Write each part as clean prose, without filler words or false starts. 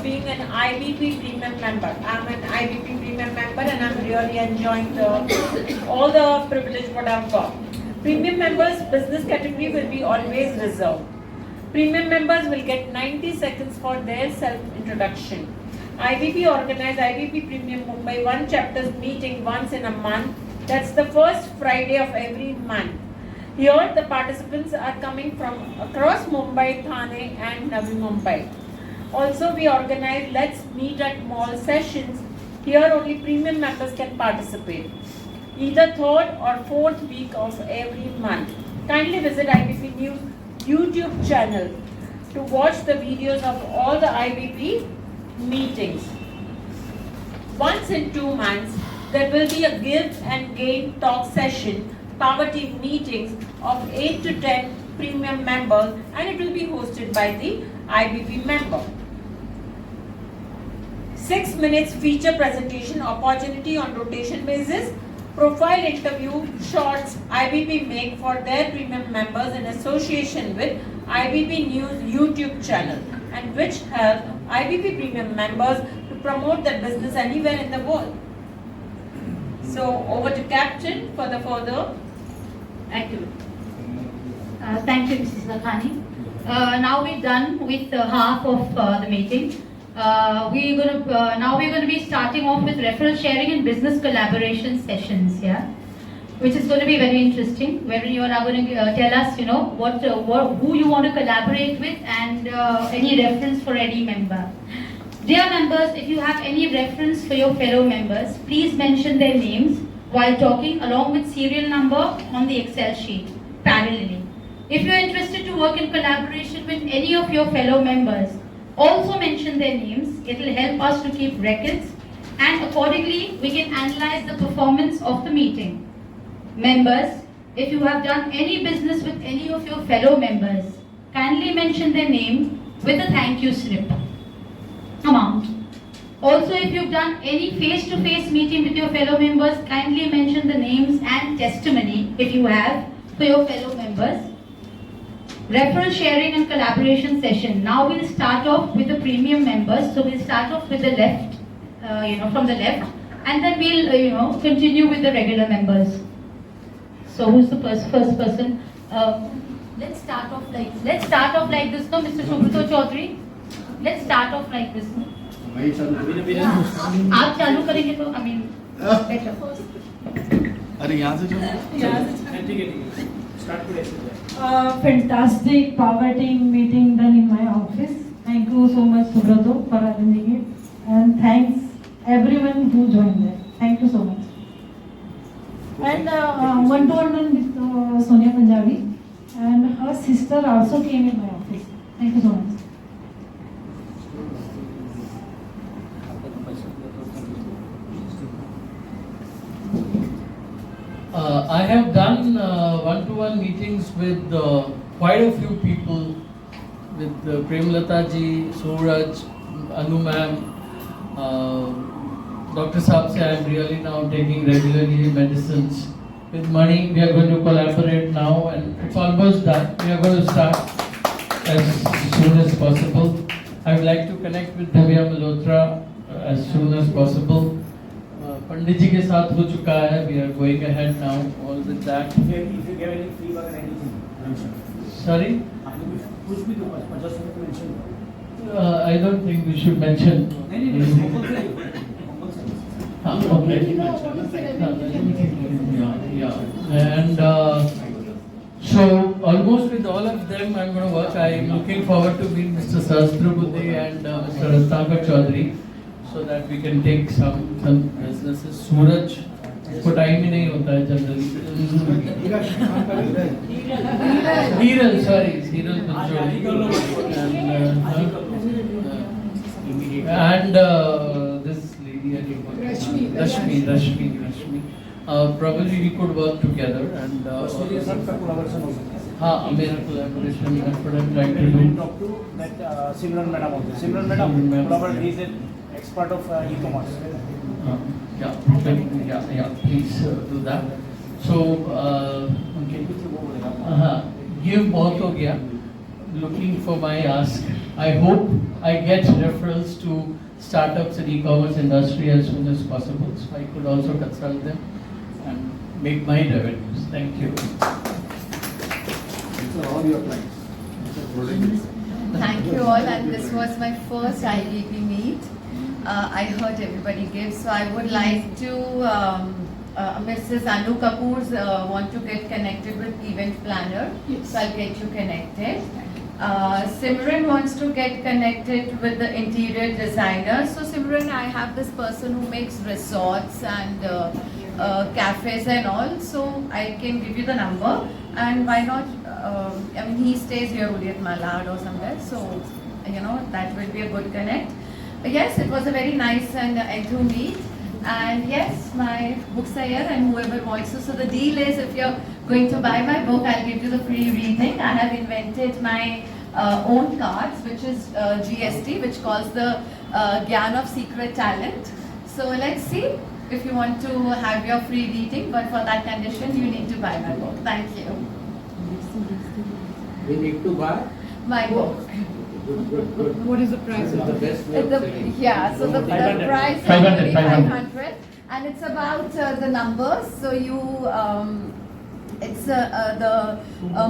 being an IBP Premium member. I'm an IBP Premium member and I'm really enjoying all the privilege what I've got. Premium members business category will be always reserved. Premium members will get 90 seconds for their self-introduction. IBP organized IBP Premium Mumbai one chapters meeting once in a month. That's the first Friday of every month. Here the participants are coming from across Mumbai, Thane and Navi Mumbai. Also we organize Let's Meet at Mall sessions. Here only premium members can participate. Either third or fourth week of every month. Kindly visit IBP News YouTube channel to watch the videos of all the IBP meetings. Once in 2 months, there will be a give and gain talk session, power team meetings of 8 to 10 premium members, and it will be hosted by the IBP member. 6 minutes feature presentation opportunity on rotation basis. Profile interview shorts IBP make for their premium members in association with IBP News YouTube channel, and which help IBP premium members to promote their business anywhere in the world. So over to Captain for the further activity. Thank you, Mrs. Lakhani. Now we're done with half of the meeting. Now we're going to be starting off with referral sharing and business collaboration sessions, which is going to be very interesting. Where you are going to tell us, who you want to collaborate with and any reference for any member. Dear members, if you have any reference for your fellow members, please mention their names while talking along with serial number on the Excel sheet parallelly. If you are interested to work in collaboration with any of your fellow members, also mention their names. It will help us to keep records and accordingly we can analyze the performance of the meeting. Members, if you have done any business with any of your fellow members, kindly mention their name with a thank you slip amount. Also, if you've done any face-to-face meeting with your fellow members, kindly mention the names and testimony if you have for your fellow members. Referral sharing and collaboration session. Now we'll start off with the premium members. So we'll start off with the left, from the left, and then we'll, continue with the regular members. So who's the first person? Let's start off like this. No, Mr. Subrata Chaudhary. Let's start off like this. आप चालू करेंगे तो better. अरे यहाँ से ठीक है start with fantastic power team meeting done in my office. Thank you so much, Subrato, for arranging it, and thanks everyone who joined there. Thank you so much. And one-to-one with Sonia Punjabi, and her sister also came in my office. Thank you so much. I have done one-to-one meetings with quite a few people, with Premlata ji, Suraj, Anu ma'am, Dr. Saab se I am really now taking regularly medicines. With Mani, we are going to collaborate now and it's almost done. We are going to start as soon as possible. I would like to connect with Bhavya Malhotra as soon as possible. Pandit ji ke saath ho chuka hai. We are going ahead now all with that. If you give any feedback or anything, mention. Sorry? Kuch bhi do, just mention. I don't think we should mention. Okay. And so almost with all of them I'm going to work. I'm looking forward to meet Mr. Sahasrabuddhe and Mr. Rastagar Chaudhary, so that we can take some businesses. Suraj, इसको time ही नहीं होता है generally. Hiral, sorry, Hiral and this lady, Rashmi. Probably we could work together and. मेरा collaboration. That's what I'm trying to do. Talk to that Simran madam also. Simran madam, collaborate. He is an expert of e-commerce. Yeah, please do that. So, give बहुत हो गया. Looking for my ask. I hope I get referrals to startups in e-commerce industry as soon as possible, so I could also consult them and make my revenues. Thank you. These are all your clients. These are products. Thank you all, and this was my first IBP meet. I heard everybody give, so I would like to, Mrs. Anu Kapoor's want to get connected with event planner, so I'll get you connected. Simran wants to get connected with the interior designer. So Simran, I have this person who makes resorts and cafes and all, so I can give you the number, and why not, I mean he stays here only at Malad or somewhere, so you know that will be a good connect. Yes, it was a very nice and enthu meet, and yes, my books are here and whoever wants to. So the deal is, if you're going to buy my book, I'll give you the free reading. I have invented my own cards, which is GST, which calls the Gyan of Secret Talent. So let's see if you want to have your free reading, but for that condition, you need to buy my book. Thank you. We need to buy. My book. Good. What is the price? This is the best way of selling. Yeah, so the price is 500, only 500. 500, and it's about the numbers. So you, it's the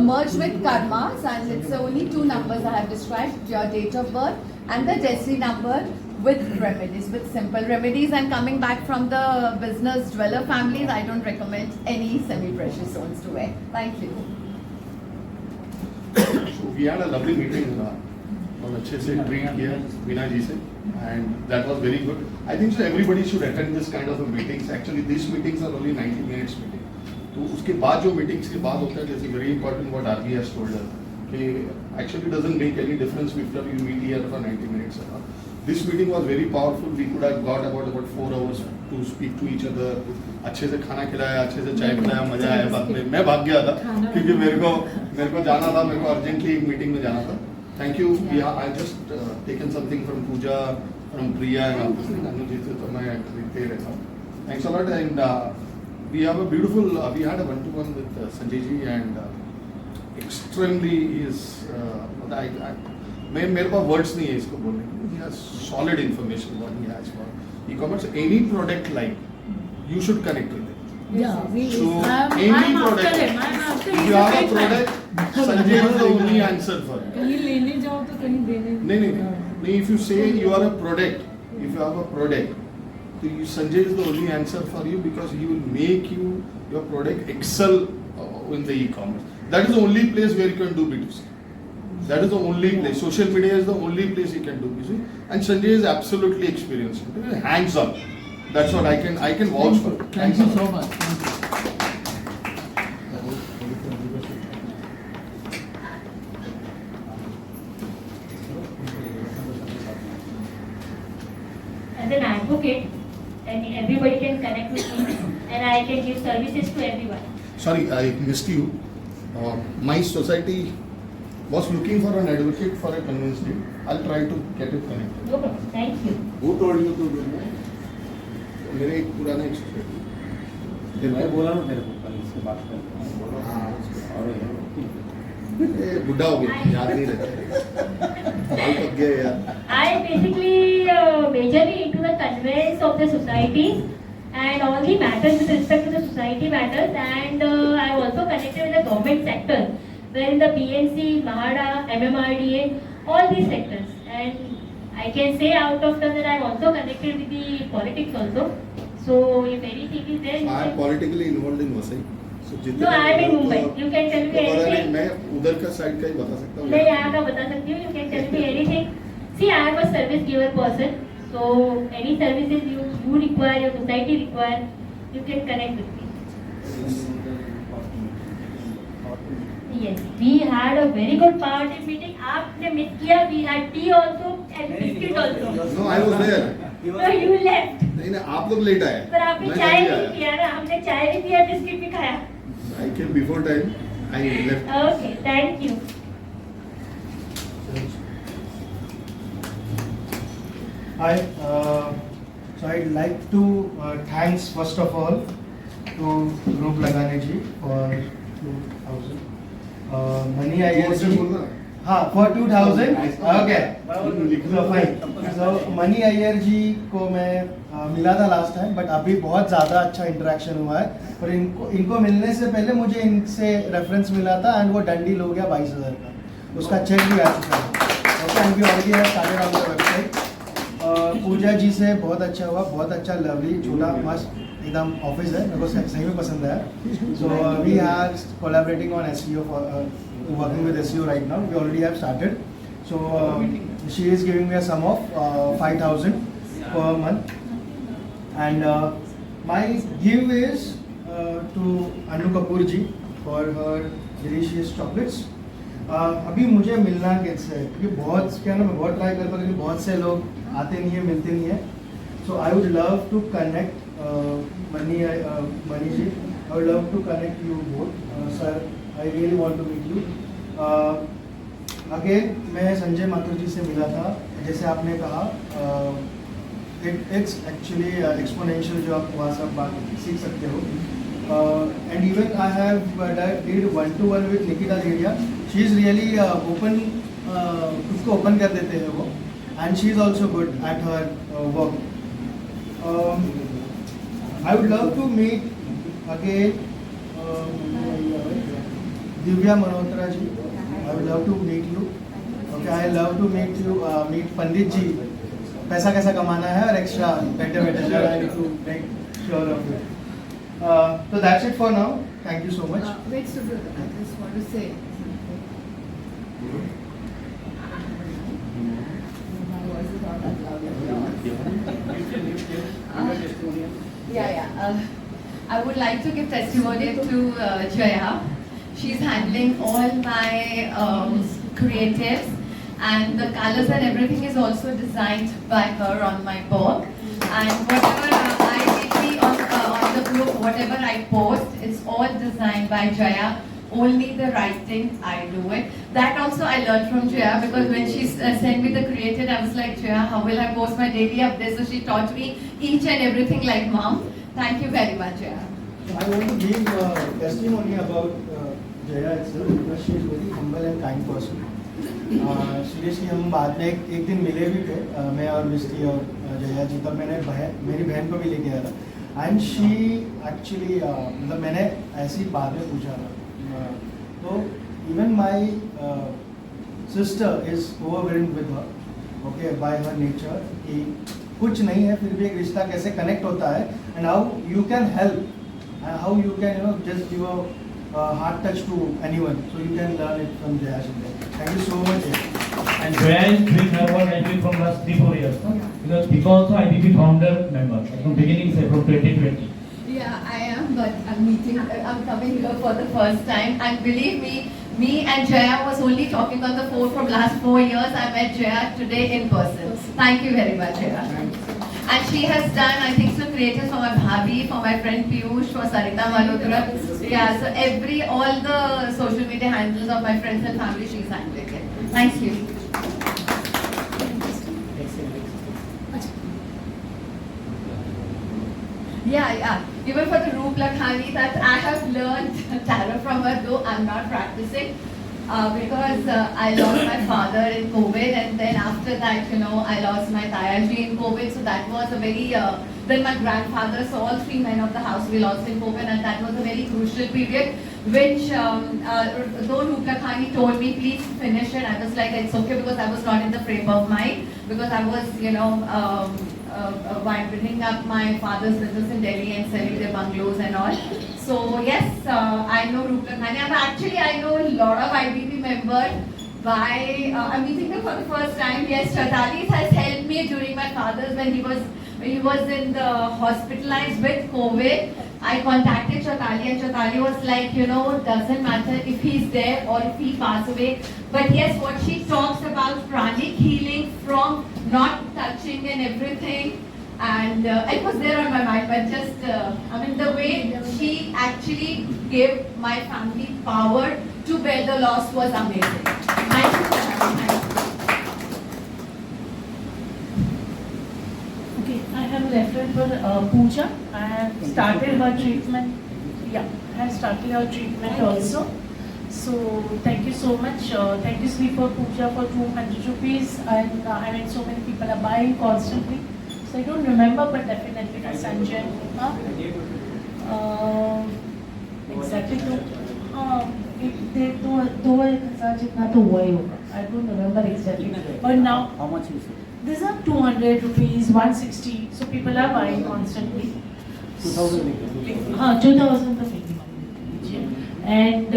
merged with karmas, and it's only 2 numbers I have described: your date of birth and the destiny number with remedies, with simple remedies. And coming back from the business dweller families, I don't recommend any semi-precious stones to wear. Thank you. So we had a lovely meeting और अच्छे से treat किया मीना जी से and that was very good. I think so everybody should attend this kind of a meetings. Actually these meetings are only 90 minutes meeting. तो उसके बाद जो meetings के बाद होता है, जैसे very important what RB has told us कि actually doesn't make any difference whether you meet here for 90 minutes or not. This meeting was very powerful. We could have got about 4 hours to speak to each other. अच्छे से खाना खिलाया, अच्छे से चाय पिलाया, मजा आया बात में. मैं भाग गया था क्योंकि मेरे को जाना था, मेरे को अर्जेंटली एक मीटिंग में जाना था. Thank you. Yeah, I just taken something from Pooja, from Priya and all this thing. Anuji से तो मैं खरीदते रहता हूँ. Thanks a lot, and we have a beautiful. We had a one-to-one with Sanjay ji, and extremely is. मेरे पास words नहीं है इसको बोलने के लिए. He has solid information what he has for e-commerce. Any product like, you should connect with it. Yeah, So I'm any after product, him. I'm after if him. you have a product, Sanjay is the only answer for it. कहीं लेने जाओ तो कहीं देने. नहीं, if you say you are a product, if you have a product, so Sanjay is the only answer for you, because he will make your product excel in the e-commerce. That is the only place where you can do B2C. That is the only place. Social media is the only place you can do B2C. And Sanjay is absolutely experienced. Hands on. That's what I can vouch for. Thank you so much. Thank you. As an advocate, and everybody can connect with me, and I can give services to everyone. Sorry, I missed you. My society was looking for an advocate for a convenience deal. I'll try to get it connected. No problem. Thank you. Who told you to do that? मेरे एक पुराना एक society. मैं बोला ना तेरे को कल इससे बात कर. ए बुढ़ा हो गया, याद नहीं रहता. बाल पक गए यार. I basically majorly into the conveyance of the societies and all the matters with respect to the society matters, and I am also connected with the government sector, wherein the PNC, MAHADA, MMRDA, all these sectors. And I can say out of turn that I am also connected with the politics also. So if anything is there, you I am can... politically involved in Vasai. So जितने No, I am in लोग Mumbai. को- You can tell me को पता नहीं, anything. मैं उधर का side का ही बता सकता हूँ. मैं यहाँ का बता सकती हूँ. You can tell me anything. See, I am a service giver person. So any services you require, your society require, you can connect with me. Yes, we had a very good party meeting. आपने miss किया. We had tea also and biscuit also. No, I was there. No, you left. नहीं नहीं, आप लोग late आए. पर आपने मैं चाय जल्दी नहीं आया. पिया ना. हमने चाय नहीं पिया, बिस्किट भी खाया. I came before time. I left. Okay, thank you. Hi, so I'd like to thanks first of all to Group Lagane ji for 2000. Money I जोर से guess बोलना. for 2000. Okay. So fine. So Mani Iyer ji को मैं मिला था last time, but अभी बहुत ज़्यादा अच्छा इंटरेक्शन हुआ है. और इनको मिलने से पहले मुझे इनसे रेफरेंस मिला था एंड वो डन डील हो गया 22,000 का. उसका चेक भी आ चुका है. Okay, and we already have started on the website. Pooja ji से बहुत अच्छा हुआ, बहुत अच्छा, लवली, छोटा मस्त एकदम ऑफिस है, मेरे को सही में पसंद आया. So we are collaborating on SEO, working with SEO right now. We already have started. So she is giving me a sum of 5,000 per month, and my give is to Anu Kapoor ji for her delicious chocolates. अभी मुझे मिलना कैसे है, क्योंकि बहुत क्या ना, मैं बहुत ट्राई करता हूँ लेकिन बहुत से लोग आते नहीं है, मिलते नहीं है. So I would love to connect Mani ji, I would love to connect you both. Sir, I really want to meet you. Again मैं संजय माथुर जी से मिला था, जैसे आपने कहा इट्स एक्चुअली एक्सपोनेंशियल, जो आप वहाँ सब बात सीख सकते हो. And even I have did 1-to-1 with Nikita Jadia. She is really open, खुद को ओपन कर देते हैं वो, and she is also good at her work. I would love to meet again Divya Malhotra ji. I would love to meet you. Okay, I love to meet you. Meet Pandit ji. पैसा कैसा कमाना है और extra बैठे बैठे I need to make sure of it. So that's it for now. Thank you so much. Wait, Subrata, I just want to say. I would like to give testimony to Jaya. She's handling all my creatives, and the colors and everything is also designed by her on my book. And whatever I see on the group, whatever I post, it's all designed by Jaya. Only the writing, I do it. That also I learned from Jaya, because when she sent me the creative, I was like, Jaya, how will I post my daily updates? So she taught me each and everything like mom. Thank you very much, Jaya. I want to give testimony about Jaya itself, because she is very humble and kind person. Seriously, हम बाद में एक दिन मिले भी थे, मैं और मिस्टी और जया जी. तब मैंने मेरी बहन को भी लेके आया था. एंड शी एक्चुअली मतलब मैंने ऐसी बाद में पूछा था. तो even my sister is overwhelmed with her, okay, bye her nature, कि कुछ नहीं है फिर भी एक रिश्ता कैसे कनेक्ट होता है, and how you can help, how you can just give a heart touch to anyone. So you can learn it from Jaya Shinde. Thank you so much. And Jaya is doing her work actually from last 3-4 years. Because Pika also IBP founder member from beginning, say from 2020. Yeah, I am, but I'm coming here for the first time, and believe me and Jaya was only talking on the phone from last 4 years. I met Jaya today in person. Thank you very much, Jaya. And she has done, I think, some creatives for my bhabi, for my friend Piyush, for Sarita Malhotra. Yeah, so all the social media handles of my friends and family, she's handling it. Thank you. Yeah. Even for the Roop Lakhani, that I have learned tarot from her, though I'm not practicing. Because I lost my father in COVID, and then after that, I lost my Tayaji in COVID. So that was a very, then my grandfather, so all 3 men of the house we lost in COVID, and that was a very crucial period, which though Roop Lakhani told me, please finish it, I was like, it's okay, because I was not in the frame of mind, because I was, bringing up my father's business in Delhi and selling their bungalows and all. So yes, I know Roop Lakhani, and actually I know a lot of IBP members by I'm meeting them for the first time. Yes, Chaitali has helped me during my father's when he was in the hospitalized with COVID. I contacted Chaitali, and Chaitali was like, doesn't matter if he's there or if he passes away. But yes, what she talks about pranic healing from not touching and everything, and it was there on my mind. But just, the way she actually gave my family power to bear the loss was amazing. Thank you for that. Okay, I have referred for Pooja. I have started her treatment. Yeah, I have started her treatment also. So thank you so much. Thank you Sri for Pooja for 200 rupees, and I mean so many people are buying constantly. So I don't remember, but definitely for Sanjay. Exactly तो they दो एक हजार जितना तो हुआ ही होगा. I don't remember exactly. But now How much you say? these are 200 rupees, 160. So people are buying constantly. 2000 हाँ 2000 का and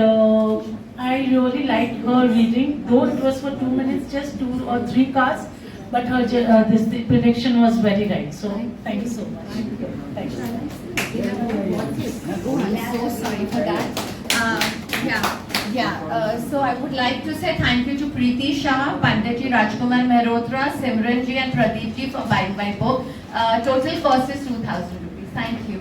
I really liked her reading, though it was for 2 minutes, just 2 or 3 cards, but her the prediction was very right. So thank you so much. Thank you. Oh, I'm so sorry for that. So I would like to say thank you to Preeti Shah, Pandit ji, Rajkumar Mehrotra, Simran ji and Pradeep ji for buying my book. Total cost is 2,000 rupees. Thank you.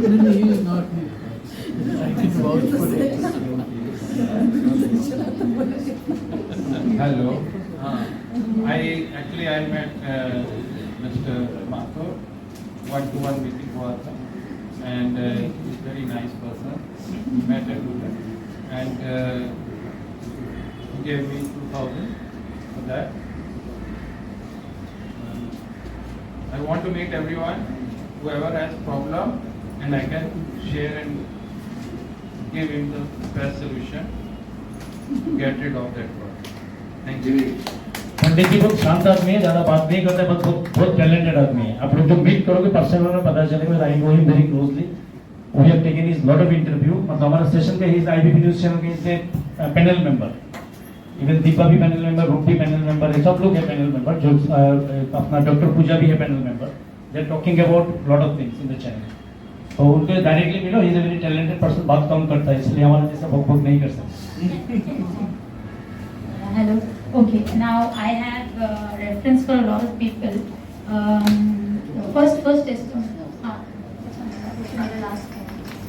No, he is not. I can vouch for it. Hello. I met Mr. Mathur, one-to-one meeting हुआ था, and he's a very nice person. We met at Google, and he gave me 2,000 for that. I want to meet everyone, whoever has problem, and I can share and give him the best solution to get rid of that problem. Thank you. पंडित जी बहुत शांत आदमी है, ज्यादा बात नहीं करते, बस बहुत टैलेंटेड आदमी है. आप लोग जो मीट करोगे पर्सनल में पता चलेगा. I know him very closely. We have taken his lot of interview. मतलब हमारा सेशन का ही आईबीपी न्यूज़ चैनल के से पैनल मेंबर, इवन दीपा भी पैनल मेंबर, रूप भी पैनल मेंबर है, सब लोग है पैनल मेंबर. जो अपना डॉक्टर पूजा भी है panel member. They are talking about lot of things in the channel. तो उनको डायरेक्टली मिलो. He is a very talented person. बात कम करता है, इसलिए हमारा जैसा भोग भोग नहीं कर सकते. Hello. Okay, now I have reference for a lot of people. First test.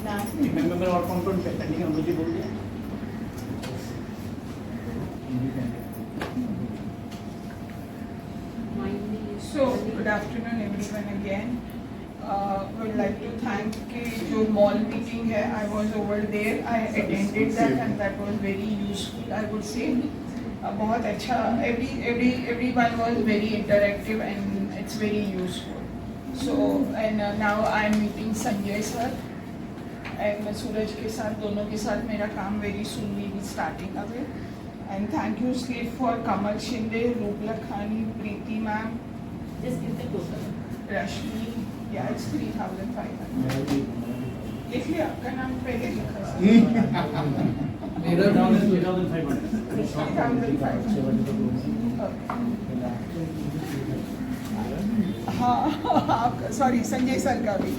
Last. member और कौन-कौन pending है मुझे बोल दिया. So good afternoon everyone again. Would like to thank कि जो mall meeting है, I was over there, I attended that and that was very useful, I would say. बहुत अच्छा, everyone was very interactive and it's very useful. So and now I am meeting Sanjay sir and सूरज के साथ, दोनों के साथ मेरा काम very soon will be starting away. And thank you Slate for Kamal Shinde, Roop Lakhani, Preeti ma'am. Just give the total. Rashmi, yeah, it's 3,500. लिख लिया, आपका नाम पहले लिखा था. मेरा नाम है 3,500. 3,500. हाँ, आपका सॉरी संजय सर का भी.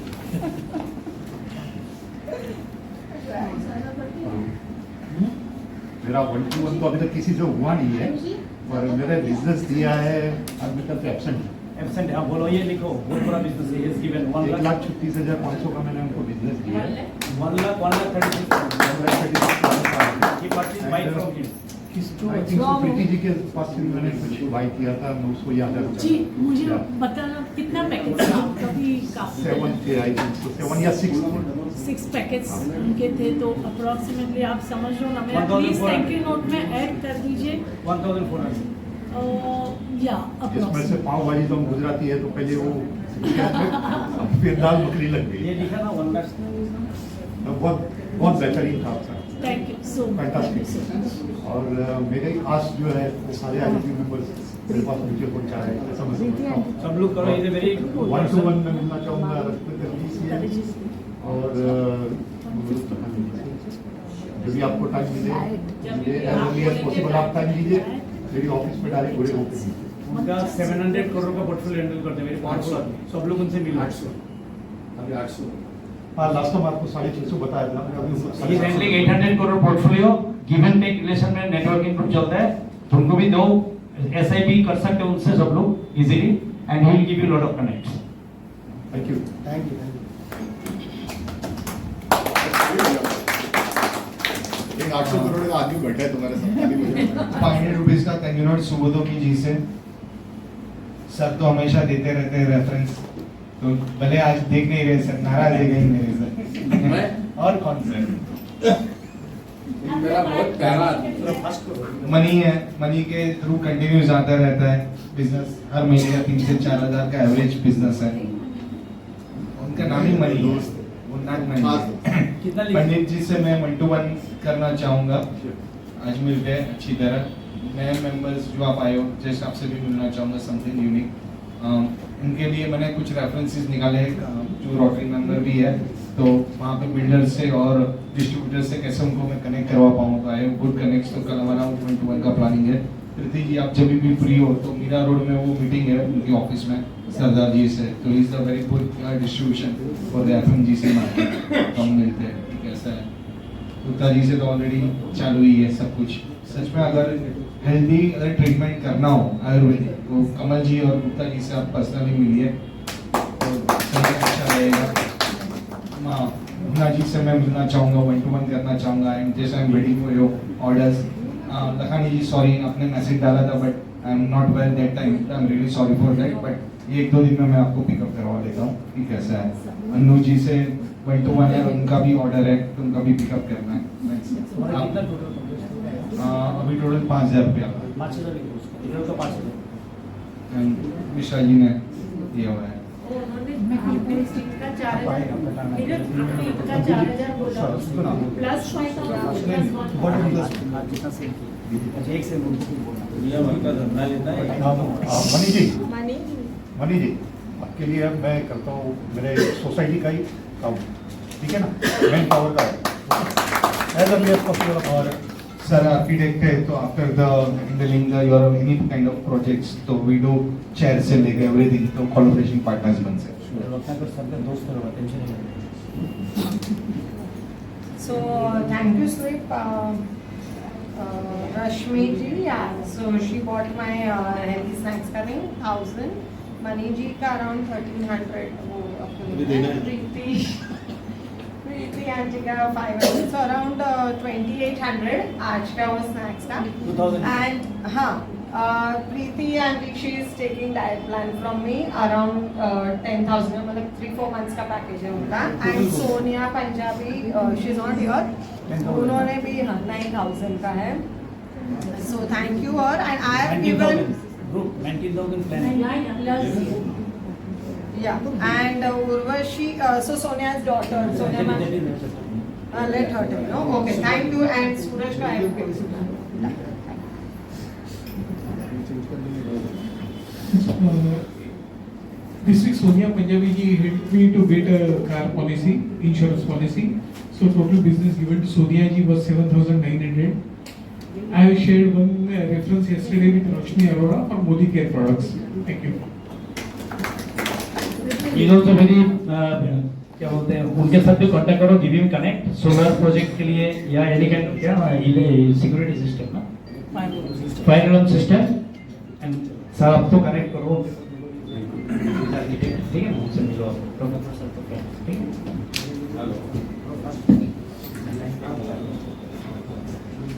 मेरा 1-to-1 तो अभी तक किसी से हुआ नहीं है, पर मेरा बिजनेस दिया है अभी तक एब्सेंट. हाँ बोलो, ये लिखो. बहुत बड़ा बिजनेस है. इज गिवन 1,36,500 का मैंने उनको बिजनेस दिया है. 1,36,000. He purchased bike from him. I think so Preeti ji के पास से मैंने कुछ बाई किया था, मैं उसको याद है. जी मुझे बताना कितना पैकेट था कभी का. 7 थे, I think so 7 या 6. 6 पैकेट्स उनके थे, तो अप्रोक्सीमेटली आप समझ लो ना. मेरा प्लीज थैंक यू नोट में ऐड कर दीजिए. 1,400. या इसमें से पाव भाजी तो हम गुजराती है, तो पहले वो फिर दाल मखनी लग गई. ये लिखा ना 1 लाख. बहुत बेहतरीन था sir. Thank you so fantastic. और मेरे आज जो है वो सारे आईपी मेंबर्स मेरे पास म्यूचुअल फंड चाह रहे हैं, समझ सकता हूँ. सब लोग करो. ये वेरी 1-to-1 में मिलना चाहूँगा और यदि आपको टाइम मिले एज पॉसिबल आप टाइम लीजिए. मेरी ऑफिस में डायरेक्ट घोड़े होते हैं. उनका 700 करोड़ का पोर्टफोलियो हैंडल करते हैं. मेरे 500 आदमी, सब लोग उनसे मिले. 800. अभी 800. हाँ, लास्ट टाइम आपको 650 बताया था. He is handling 800 crore portfolio. Give and take relation में नेटवर्किंग ग्रुप चलता है. तो उनको भी दो SIP कर सकते हैं उनसे सब लोग easily. and he will give you a lot of connects. Thank you. Thank you एक 800 करोड़ का आदमी बैठा है तुम्हारे साथ खाली मुझे 500 रुपीज का थैंक यू नोट सुबोधोमी जी से। सर तो हमेशा देते रहते हैं रेफरेंस, तो भले आज देख नहीं रहे सर, नाराज है कहीं मेरे से। मैं और कौन सा मेरा बहुत प्यारा मनी है, मनी के थ्रू कंटिन्यूस आता रहता है बिजनेस, हर महीने का 3 से 4 हज़ार का एवरेज बिजनेस है। उनका नाम ही मनी है, वो नाम मनी। पंडित जी से मैं 1 to 1 करना चाहूँगा, आज मिल गए अच्छी तरह। नए मेंबर्स जो आप आए हो, जस्ट आपसे भी मिलना चाहूँगा, समथिंग यूनिक। इनके लिए मैंने कुछ रेफरेंसेस निकाले हैं, जो रोटरी मेंबर भी है, तो वहाँ पे बिल्डर से और डिस्ट्रीब्यूटर से कैसे उनको मैं कनेक्ट करवा पाऊँगा। आई गुड कनेक्ट, तो कल हमारा 1 to 1 का प्लानिंग है। प्रीति जी आप जब भी फ्री हो तो मीरा रोड में वो मीटिंग है उनके ऑफिस में सरदार जी से, तो is the very good distribution for the FMGC market. तो हम मिलते हैं कि कैसा है। गुप्ता जी से तो ऑलरेडी चालू ही है सब कुछ। सच में अगर हेल्दी अगर ट्रीटमेंट करना हो आयुर्वेदिक, तो कमल जी और गुप्ता जी से आप पर्सनली मिलिए तो सही अच्छा रहेगा। मुन्ना जी से मैं मिलना चाहूँगा, 1 to 1 करना चाहूँगा। एंड जैसे I am waiting for your orders. Lakhani ji sorry, आपने मैसेज डाला था but I am not well that time, I am really sorry for that, but ये 1-2 दिन में मैं आपको पिकअप करवा देता हूँ कि कैसा है। अनु जी से 1 to 1 है, उनका भी ऑर्डर है तो उनका भी पिकअप करना है। अभी टोटल 5,000 रुपया मिश्रा जी ने दिया हुआ है। मनी जी आपके लिए मैं करता हूँ मेरे सोसाइटी का ही काम, ठीक है ना, मैन पावर का है एज अर्ली एज पॉसिबल। और सर आर्किटेक्ट है तो after the handling the your any kind of projects, तो वी डू चेयर से लेकर एवरीथिंग, तो कोलैबोरेशन पार्टनर्स बन सकते हैं। So thank you, Swip. Rashmi ji, yeah. So she bought my healthy snacks का नहीं 1000, मनी जी का अराउंड 1300, वो प्रीति आंटी का 500, so around 2800 आज का वो स्नैक्स का। 2000 एंड हाँ, Preeti aunty she is taking diet plan from me around 10,000, मतलब 3-4 मंथ्स का पैकेज है उनका। And Sonia Punjabi she is not here, उन्होंने भी 9,000 का है। So thank you. और and I have given 19,000 plan. Yeah, and Urvashi, so Sonia's daughter, Sonia ma'am, let her tell, no? Okay, thank you. And Suraj ka I have given. This week Sonia Punjabi ji helped me to get a car policy, insurance policy. So total business given to Sonia ji was 7,900. I have shared one reference yesterday with Lakshmi Arora for Modi Care products. Thank you. He is also very क्या बोलते हैं, उनके साथ भी contact करो, give him connect solar project के लिए या एनी काइंड ऑफ क्या सिक्योरिटी सिस्टम ना, fire alarm system, and sir आप तो कनेक्ट करो, ठीक है ना, उनसे मिलो, ठीक है।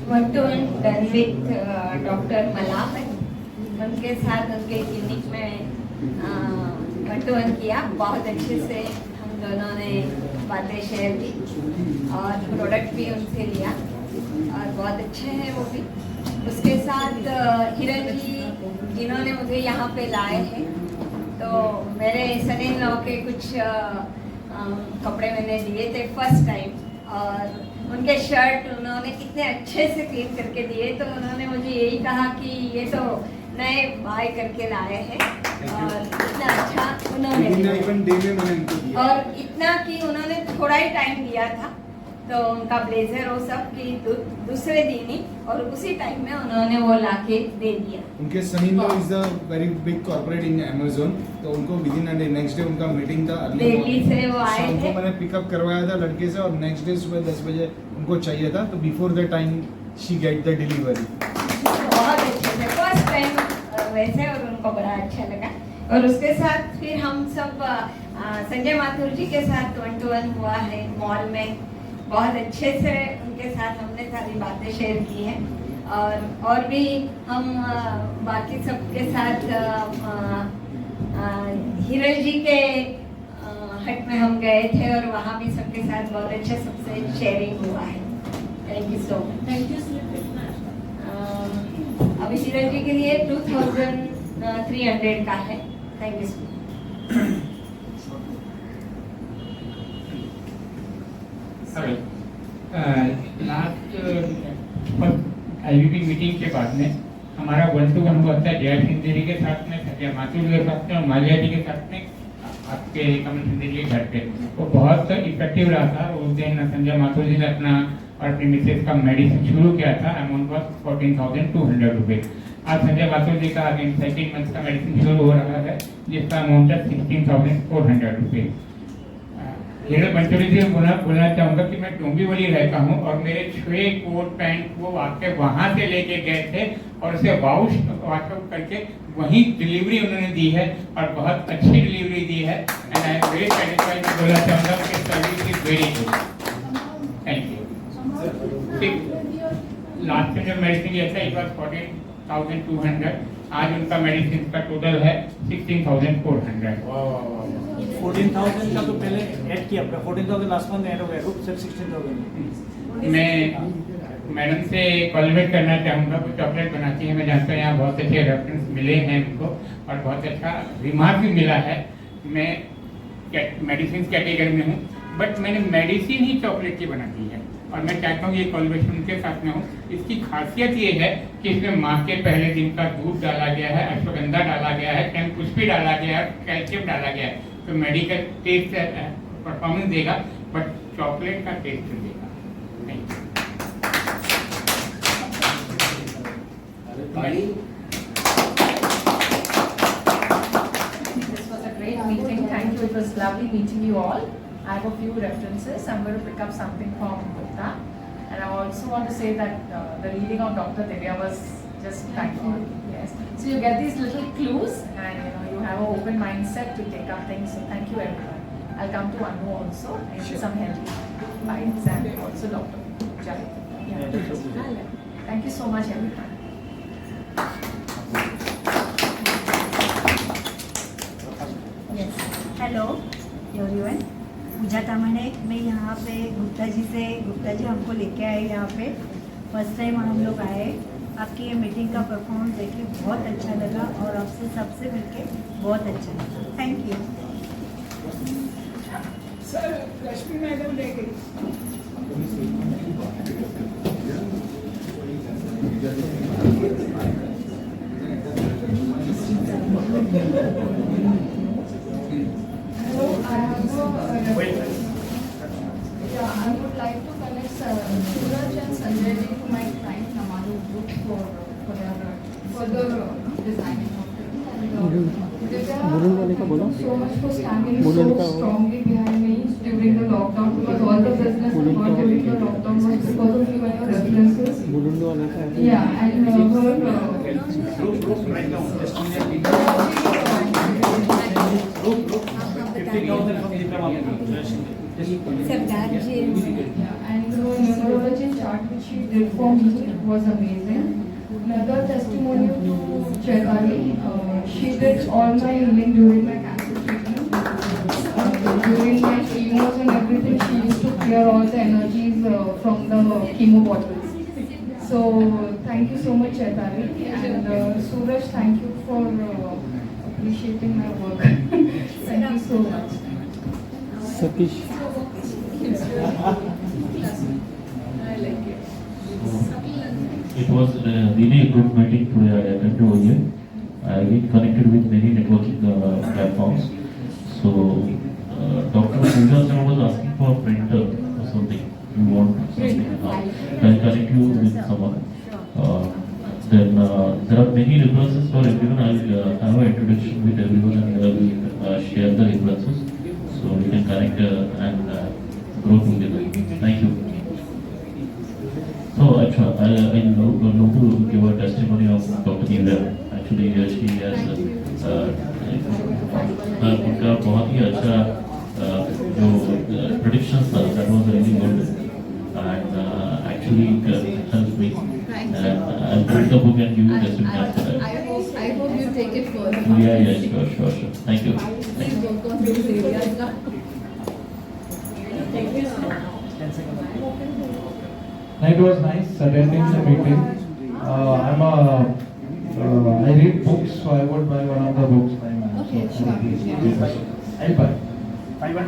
One to one done with Dr. Malapan, उनके साथ उनके क्लिनिक में 1 to 1 किया, बहुत अच्छे से हम दोनों ने बातें शेयर की और प्रोडक्ट भी उनसे लिया और बहुत अच्छे हैं वो भी। उसके साथ हिरन जी जिन्होंने मुझे यहाँ पे लाए हैं, तो मेरे सन इन लॉ के कुछ कपड़े मैंने दिए थे फर्स्ट टाइम, और उनके शर्ट उन्होंने इतने अच्छे से क्लीन करके दिए, तो उन्होंने मुझे यही कहा कि ये तो नए बाय करके लाए हैं और इतना अच्छा उन्होंने और इतना कि उन्होंने थोड़ा ही टाइम दिया था, तो उनका ब्लेजर वो सब की दूसरे दिन ही और उसी टाइम में उन्होंने वो लाके दे दिया। उनके son in law is a very big corporate in Amazon, तो उनको with in a next day उनका मीटिंग था, दिल्ली से वो आए थे, मैंने पिकअप करवाया था लड़के से, और नेक्स्ट डे सुबह 10 बजे उनको चाहिए था, तो before the time she get the delivery. बहुत अच्छे से फर्स्ट टाइम वैसे, और उनको बड़ा अच्छा लगा। और उसके साथ फिर हम सब संजय माथुर जी के साथ 1-to-1 हुआ है मॉल में। बहुत अच्छे से उनके साथ हमने सारी बातें शेयर की हैं और भी हम बाकी सबके साथ हिरल जी के हट में हम गए थे और वहाँ भी सबके साथ बहुत अच्छे सबसे शेयरिंग हुआ है। Thank you so much. Thank you, sir. अभी हिरल जी के लिए 2300 का है। Thank you so much. Last IBP meeting के बाद में हमारा 1-to-1 हुआ था जय सिंह जी के साथ में, संजय माथुर के साथ में और मालिया जी के साथ में आपके कमल सिंह जी के घर पे। वो बहुत इफेक्टिव रहा था। उस दिन संजय माथुर जी ने अपना और अपनी मिसेज का मेडिसिन शुरू किया था। Amount was 14,200 rupees. आज संजय माथुर जी का अगेन 13 मंथ का मेडिसिन शुरू हो रहा है जिसका अमाउंट है 16,400 रुपीज। हिरल पंचोली जी बोलना चाहूँगा कि मैं डोंबिवली रहता हूँ और मेरे 6 कोट पैंट वो आके वहाँ से लेके गए थे और उसे वाट्सअप करके वहीं डिलीवरी उन्होंने दी है और बहुत अच्छी डिलीवरी दी है। And I am very satisfied. बोलना चाहूँगा कि service is very good. Thank you. Last में जो मेडिसिन लिया था इट वॉज 14,200। आज उनका मेडिसिन का टोटल है 16,400। 14,000 का तो पहले ऐड किया आपका, 14,000 लास्ट मंथ ऐड हो गया, सिर्फ 16,000। मैं मैडम से कोलैबोरेट करना चाहूँगा। वो चॉकलेट बनाती है, मैं जानता हूँ यहाँ बहुत अच्छे रेफरेंस मिले हैं उनको और बहुत अच्छा रिमार्क भी मिला है। मैं मेडिसिन कैटेगरी में हूँ बट मैंने मेडिसिन ही चॉकलेट की बना दी है और मैं चाहता हूँ ये कोलैबोरेशन उनके साथ में हो। इसकी खासियत ये है कि इसमें माँ के पहले दिन का दूध डाला गया है, अश्वगंधा डाला गया है, टेम्पुष्पी डाला गया है, कैल्शियम डाला गया है। तो मेडिकल टेस्ट परफॉर्मेंस देगा बट चॉकलेट का टेस्ट देगा। This was a great meeting. Thank you. It was lovely meeting you all. I have a few references. I'm going to pick up something from Gupta. And I also want to say that the reading of Dr. Divya was just thankful. Yes. So you get these little clues and you have an open mindset to take up things. So thank you everyone. I'll come to Anu also and some healthy bites and also Dr. Jai. Yeah. Thank you so much everyone. Yes. Hello everyone. पूजा तामने मैं यहाँ पे गुप्ता जी हमको लेके आए यहाँ पे। First time हम लोग आए। आपकी ये मीटिंग का परफॉर्मेंस देख के बहुत अच्छा लगा और आपसे सबसे मिलके बहुत अच्छा लगा। Thank you. Sir Rashmi madam ले गई। I would like to connect Suraj and Sanjay ji to my client Namadu Group for their further designing of things. And so much for standing so strongly behind me during the lockdown because all the business we got during the lockdown was because of you and your references. Yeah, and Sardar ji and the numerology chart which she did for me was amazing. Another testimonial to Chaitali, she did all my healing during my cancer treatment. During my chemos and everything, she used to clear all the energies from the chemo bottles. So thank you so much Chaitali, and Suraj, thank you for appreciating my work. Thank you so much. Satish. It was really a good meeting today. I attended over here. I've been connected with many networking platforms. So, Dr. Pooja was asking for a printer or something. You want something? I'll connect you with someone. Then there are many references for everyone. I'll have an introduction with everyone and we'll share the references so we can connect and grow together. Thank you. So I love to give a testimony of Dr. Divya. Actually, she has उनका बहुत ही अच्छा जो predictions था that was really good and actually help me and I will the book and give you testimonial I hope you take it further. Yeah, sure. Thank you. Please work on these areas now. It was nice attending the meeting. I read books, so I would buy one of the books by man. Okay, so sure. I'll buy. 500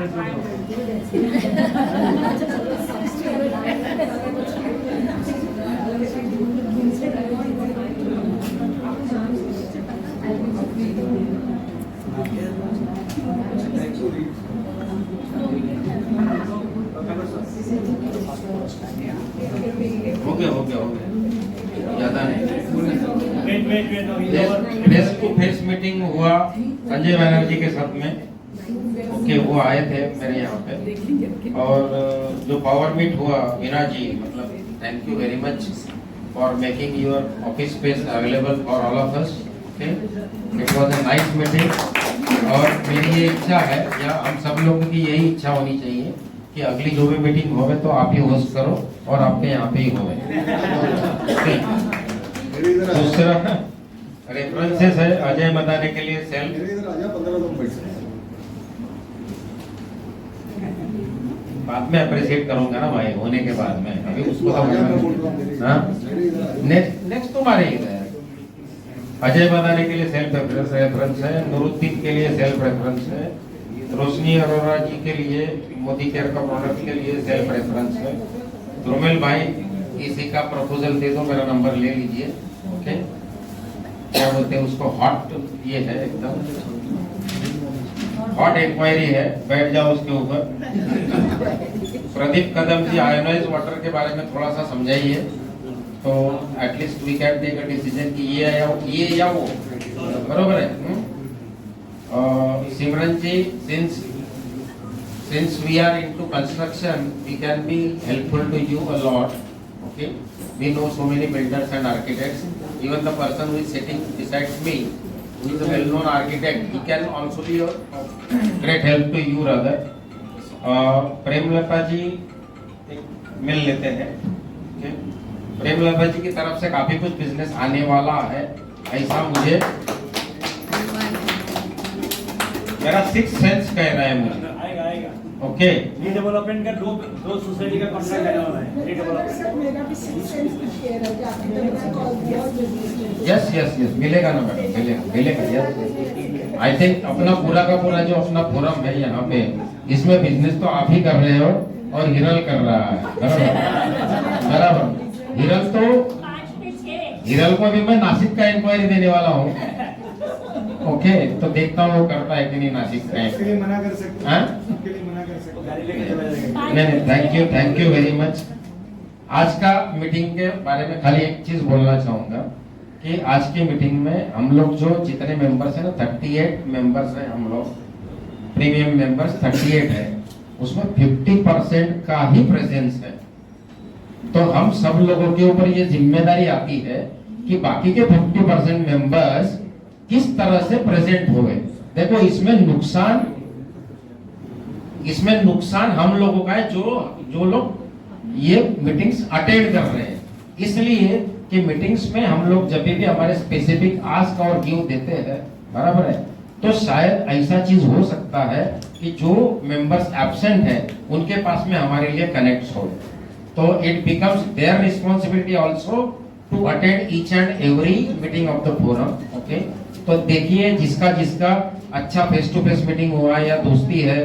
हो गया ज्यादा नहीं। Face to face meeting हुआ संजय बनर्जी के साथ में। Okay, वो आए थे मेरे यहाँ पे। और जो पावर मीट हुआ वीना जी, मतलब thank you very much for making your office space available for all of us. Okay, it was a nice meeting. और मेरी ये इच्छा है, या हम सब लोगों की यही इच्छा होनी चाहिए कि अगली जो भी मीटिंग होवे तो आप ही होस्ट करो और आपके यहाँ पे ही होवे। दूसरा रेफरेंसेस है अजय मदाने के लिए सेल। बाद में अप्रिशिएट करूंगा ना भाई, होने के बाद में। अभी उसको तो नेक्स्ट तुम्हारे इधर अजय मदाने के लिए सेल्फ रेफरेंस है, नूरुद्दीन के लिए सेल्फ रेफरेंस है, रोशनी अरोरा जी के लिए मोदी केयर का प्रोडक्ट के लिए सेल्फ रेफरेंस है। ध्रुमिल भाई इसी का प्रपोजल दे दो, मेरा नंबर ले लीजिए। ओके, क्या बोलते हैं उसको, हॉट ये है, एकदम हॉट इंक्वायरी है, बैठ जाओ उसके ऊपर। प्रदीप कदम जी आयोनाइज वाटर के बारे में थोड़ा सा समझाइए, तो at least we can take a decision कि ये या वो बरोबर है। सिमरन जी, since we are into construction, we can be helpful to you a lot. Okay, we know so many builders and architects. Even the person who is sitting beside me, who is a well-known architect, he can also be a great help to you, rather. Premlata जी मिल लेते हैं। okay? Premlata जी की तरफ से काफी कुछ business आने वाला है, ऐसा मुझे मेरा सिक्स सेंस कह रहा है मुझे। ओके, रीडेवलपमेंट का दो सोसाइटी का कॉन्ट्रैक्ट आने वाला है। यस मिलेगा ना मैडम, मिलेगा यस। आई थिंक अपना पूरा का पूरा जो अपना फोरम है यहाँ पे, इसमें बिजनेस तो आप ही कर रहे हो और हिरल कर रहा है, बराबर। हिरल को भी मैं नासिक का इंक्वायरी देने वाला हूँ। ओके, तो देखता हूँ वो करता है कि नहीं नासिक का। मना कर सकते हैं। नहीं, थैंक यू वेरी मच। आज का मीटिंग के बारे में खाली एक चीज बोलना चाहूंगा कि आज की मीटिंग में हम लोग जो जितने मेंबर्स हैं ना, 38 मेंबर्स हैं हम लोग, प्रीमियम मेंबर्स 38 है, उसमें 50% का ही प्रेजेंस है। तो हम सब लोगों के ऊपर ये जिम्मेदारी आती है कि बाकी के 50% मेंबर्स किस तरह से प्रेजेंट हो गए। देखो, इसमें नुकसान हम लोगों का है, जो लोग ये मीटिंग्स अटेंड कर रहे हैं। इसलिए कि मीटिंग्स में हम लोग जब भी हमारे स्पेसिफिक आस्क और गिव देते हैं, बराबर है, तो शायद ऐसा चीज हो सकता है कि जो मेंबर्स एब्सेंट है उनके पास में हमारे लिए कनेक्ट हो, तो it becomes their responsibility also to attend each and every meeting of the forum. Okay, तो देखिए जिसका अच्छा फेस टू फेस मीटिंग हुआ है या दोस्ती है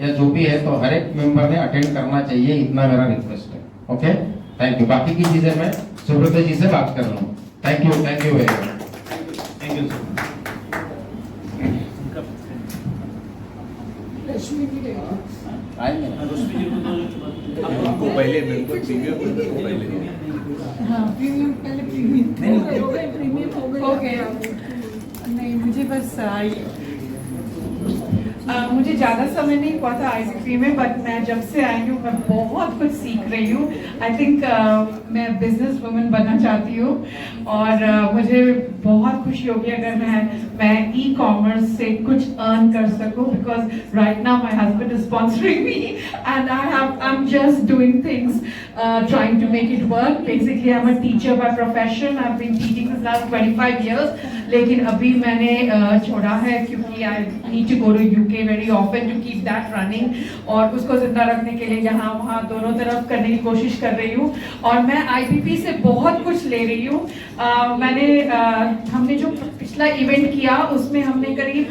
या जो भी है, तो हर एक मेंबर ने अटेंड करना चाहिए, इतना मेरा रिक्वेस्ट है। Okay, thank you. बाकी की चीजें मैं सुब्रत जी से बात कर रहा हूँ। Thank you very much. Thank you आपको पहले मेंबर प्रीमियम नहीं, मुझे बस मुझे ज़्यादा समय नहीं हुआ था IBP में, बट मैं जब से आई हूँ मैं बहुत कुछ सीख रही हूँ। आई थिंक मैं बिजनेस वुमन बनना चाहती हूँ और मुझे बहुत खुशी खुशी होगी अगर मैं e-commerce से कुछ earn कर सकूं, because right now my husband is sponsoring me and I'm just doing things trying to make it work. Basically I'm a teacher by profession. I've been teaching since last 25 years. लेकिन अभी मैंने छोड़ा है क्योंकि I need to go to UK very often to keep that running, और उसको जिंदा रखने के लिए यहाँ वहाँ दोनों तरफ करने की कोशिश कर रही हूँ। और मैं IBP से बहुत कुछ ले रही हूँ। हमने जो पिछला इवेंट किया उसमें हमने करीब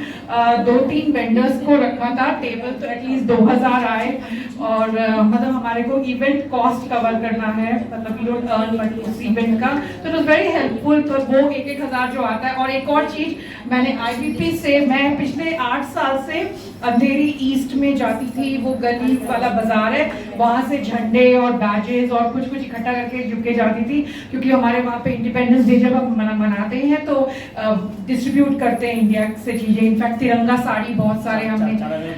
2-3 वेंडर्स को रखा था टेबल, तो एटलीस्ट 2000 आए, और मतलब हमारे को इवेंट कॉस्ट कवर करना है, मतलब वी डोंट अर्न मनी उस इवेंट का, तो इट वाज वेरी हेल्पफुल। तो वो 1-1000 जो आता है। और एक और चीज, मैंने IBP से, मैं पिछले 8 साल से अंधेरी ईस्ट में जाती थी, वो गली वाला बाजार है, वहाँ से झंडे और बैजेस और कुछ इकट्ठा करके यूके जाती थी, क्योंकि हमारे वहाँ पे इंडिपेंडेंस डे जब हम मनाते हैं तो डिस्ट्रीब्यूट करते हैं इंडिया से चीजें। इनफैक्ट तिरंगा साड़ी बहुत सारे हमने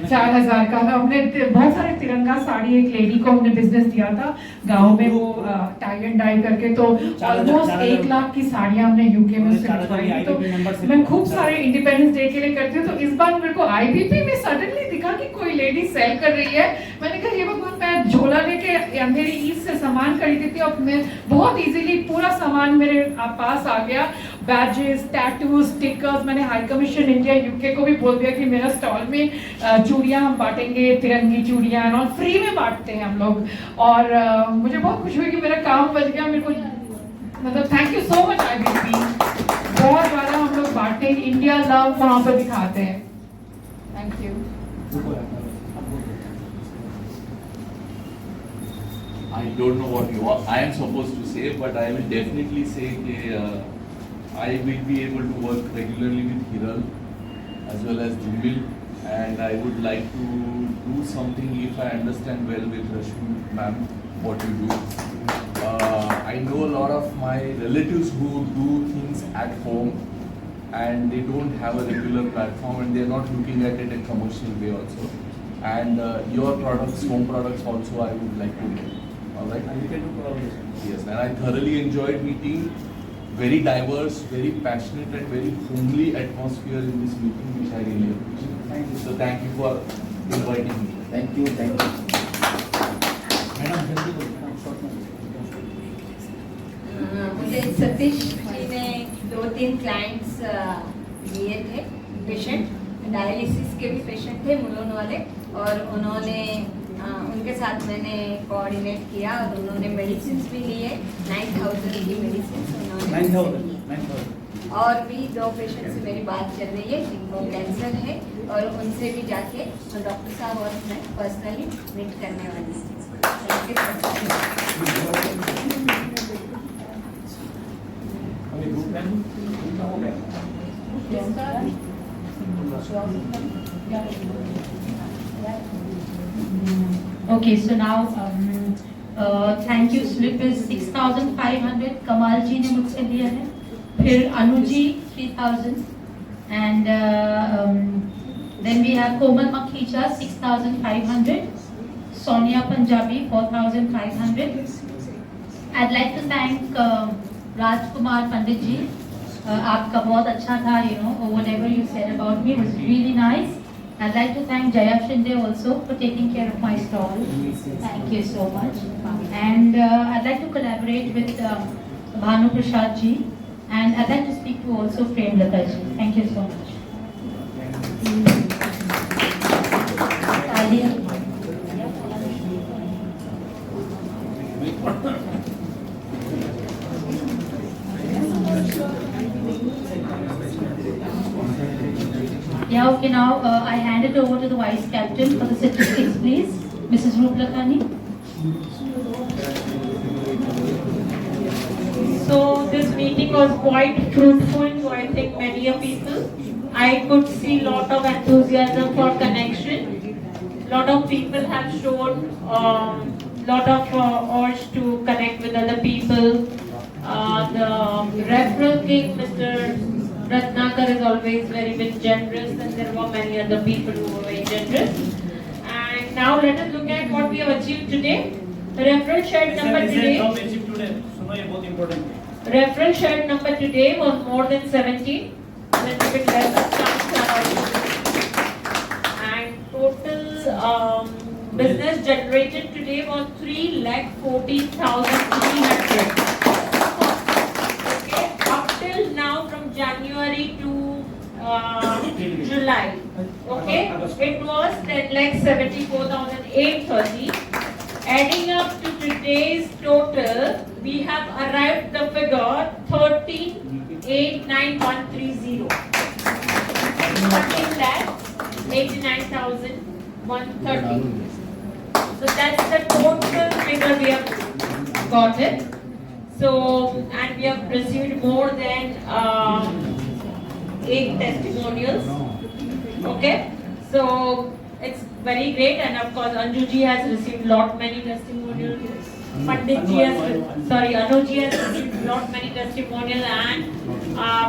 4000 का हमने बहुत सारे तिरंगा साड़ी, एक लेडी को हमने बिजनेस दिया था गाँव में, वो टाई एंड डाई करके, तो ऑलमोस्ट 1 लाख की साड़ियाँ हमने यूके में उससे बिकवाई। तो मैं खूब सारे इंडिपेंडेंस डे के लिए करती हूँ। तो इस बार मेरे को IBP में सडनली दिखा कि कोई लेडी सेल कर रही है। मैंने कहा ये भगवान, मैं झोला लेके अंधेरी ईस्ट से सामान खरीदी थी और मैं बहुत इजीली पूरा सामान मेरे पास आ गया, बैजेस, टैटूज, स्टिकर्स। मैंने हाई कमीशन इंडिया UK को भी बोल दिया कि मेरा स्टॉल में चूड़ियाँ हम बांटेंगे, तिरंगी चूड़ियाँ और फ्री में बांटते हैं हम लोग। और मुझे बहुत खुशी हुई कि मेरा काम बच गया। मेरे को मतलब thank you so much IBP। बहुत ज़्यादा हम लोग बांटते हैं, इंडिया लव वहाँ पर दिखाते हैं। Thank you. I don't know what I am supposed to say, but I will definitely say that I will be able to work regularly with Hiral as well as Dimbil, and I would like to do something, if I understand well, with Rashmi ma'am, what you do. I know a lot of my relatives who do things at home and they don't have a regular platform and they are not looking at it in a commercial way also. And your products, home products also, I would like to know. All right. And you can do collaboration. Yes, and I thoroughly enjoyed meeting. Very diverse, very passionate, and very homely atmosphere in this meeting, which I really appreciate. Thank you. So thank you for inviting me. Thank you. Thank you. मुझे सतीश जी ने 2-3 clients लिए थे, patient, dialysis के भी patient थे, मुलुन वाले, और उन्होंने उनके साथ मैंने कोऑर्डिनेट किया और उन्होंने मेडिसिन भी लिए, 9000 की मेडिसिन उन्होंने 9,000। और भी 2 पेशेंट से मेरी बात चल रही है जिनको कैंसर है, और उनसे भी जाके डॉक्टर साहब और मैं पर्सनली मीट करने वाली हूँ। Okay, so now thank you slip is 6,500 कमाल जी ने मुझसे लिया है, फिर Anu ji 3,000, and then we have Komal Makhija 6,500, Sonia Punjabi 4,500. I'd like to thank Rajkumar Pandit ji. आपका बहुत अच्छा था, you know, whatever you said about me was really nice. I'd like to thank Jaya Shinde also for taking care of my stall. Thank you so much. And I'd like to collaborate with Bhanu Prasad ji, and I'd like to speak to also Prem Lata ji. Thank you so much. Yeah, okay, now I hand it over to the Vice Captain for the statistics, please. Mrs. Ruplakhani. So this meeting was quite fruitful to, I think, many of people. I could see a lot of enthusiasm for connection. Lot of people have shown lot of urge to connect with other people. The referral king, Mr. Ratnakar, is always very generous, and there were many other people who were very generous. And now let us look at what we have achieved today. The referral shared number today. सुनो, ये बहुत important है। Referral shared number today was more than 70, a little bit less and total business generated today was 3,14,300. Okay, up till now from January to July. Okay, it was 10,74,830. Adding up to today's total, we have arrived the figure 13,89,130. 13,89,130. So that's the total figure we have got it. So, and we have received more than 8 testimonials. Okay, so it's very great, and of course Anjuji has received many testimonials. Panditji has, Anuji has received many testimonials, and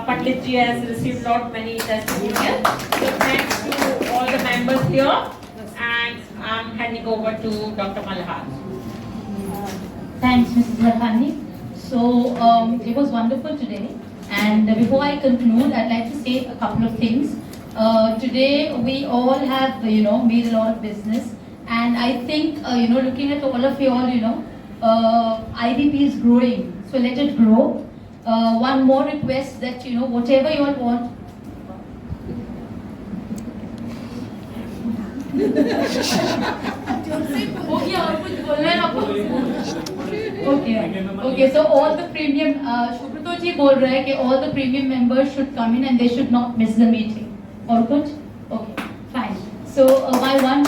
Panditji has received many testimonials. So thanks to all the members here, and I'm handing over to Dr. Malhar. Thanks, Mrs. Lakhani. So it was wonderful today, and before I conclude, I'd like to say a couple of things. Today we all have, made a lot of business, and I think, looking at all of you all, IBP is growing, so let it grow. One more request that, whatever you all want. Okay, so all the premium, Shubhrito ji bol rahe hai कि all the premium members should come in and they should not miss the meeting. Or good? Okay, fine. So my one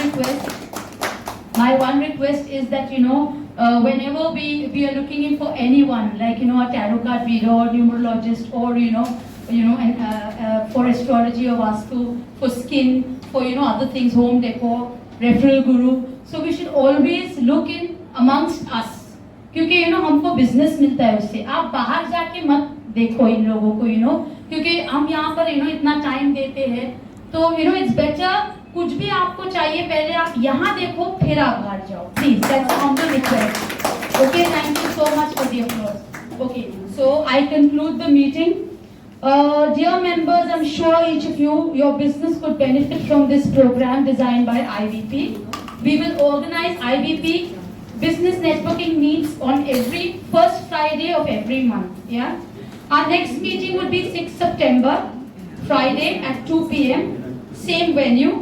request is that whenever we are looking in for anyone, like a tarot card reader or numerologist, or for astrology or vastu, for skin, for other things, home decor, referral guru. So we should always look in amongst us, क्योंकि हमको business मिलता है उससे. आप बाहर जाके मत देखो इन लोगों को, क्योंकि हम यहाँ पर इतना टाइम देते हैं, तो इट्स बेटर कुछ भी आपको चाहिए पहले आप यहाँ देखो फिर आप बाहर जाओ, please. That's on the request. Okay, thank you so much for the applause. Okay, so I conclude the meeting. Dear members, I'm sure each of you, your business could benefit from this program designed by IBP. We will organize IBP business networking meets on every first Friday of every month. Yeah. Our next meeting would be 6th September, Friday at 2 p.m. Same venue.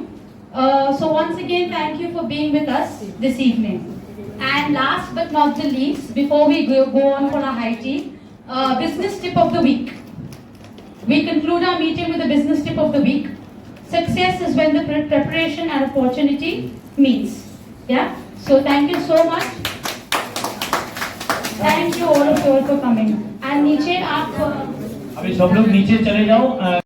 So once again, thank you for being with us this evening. And last but not the least, before we go on for our high tea, business tip of the week. We conclude our meeting with the business tip of the week. Success is when the preparation and opportunity meets. Yeah. So thank you so much. Thank you all of you all for coming. And नीचे आप अभी सब लोग नीचे चले जाओ.